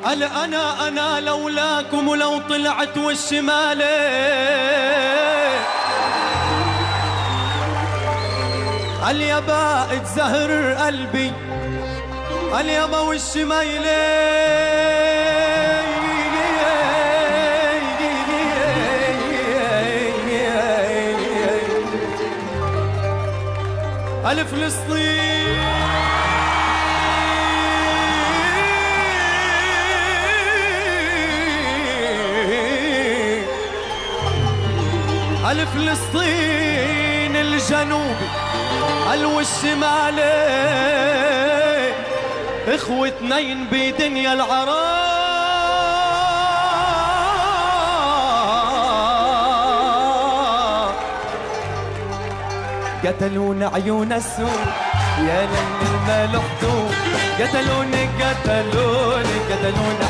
قال أنا لولاكم ولو طلعت والشمالي، قال يا بائد زهر قلبي، قال يابا والشمالي، قال فلسطين، قال فلسطين الجنوبي، قال والشمالي، اخوة اثنين بدنيا العراق، قتلون عيون السود يا ليل المال حدود، قتلون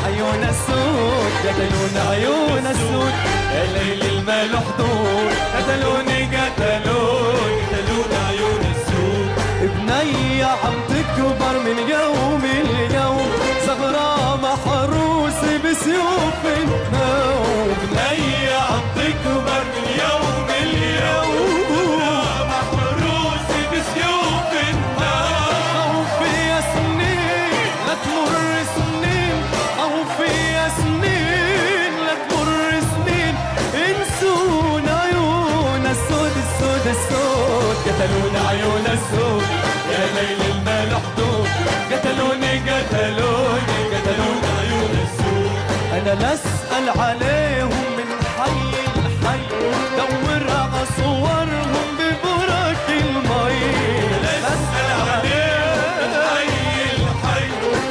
عيون السود، قتلون عيون السود يا ليل المال حدود، قتلون عيون السود. بنية عم تكبر من يوم اليوم، صغرى محروسة بسيوف النوم، بنية عم تكبر من يوم اليوم، محروسة بسيوف النوم. خوف يا سنين لا تمر سنين، خوف يا سنين لا تمر سنين، انسون عيون السود السود السود، قتلون عيون السود يا ليل المال حدود، قتلوني عيون السود. أنا لا أسأل عليهم من حي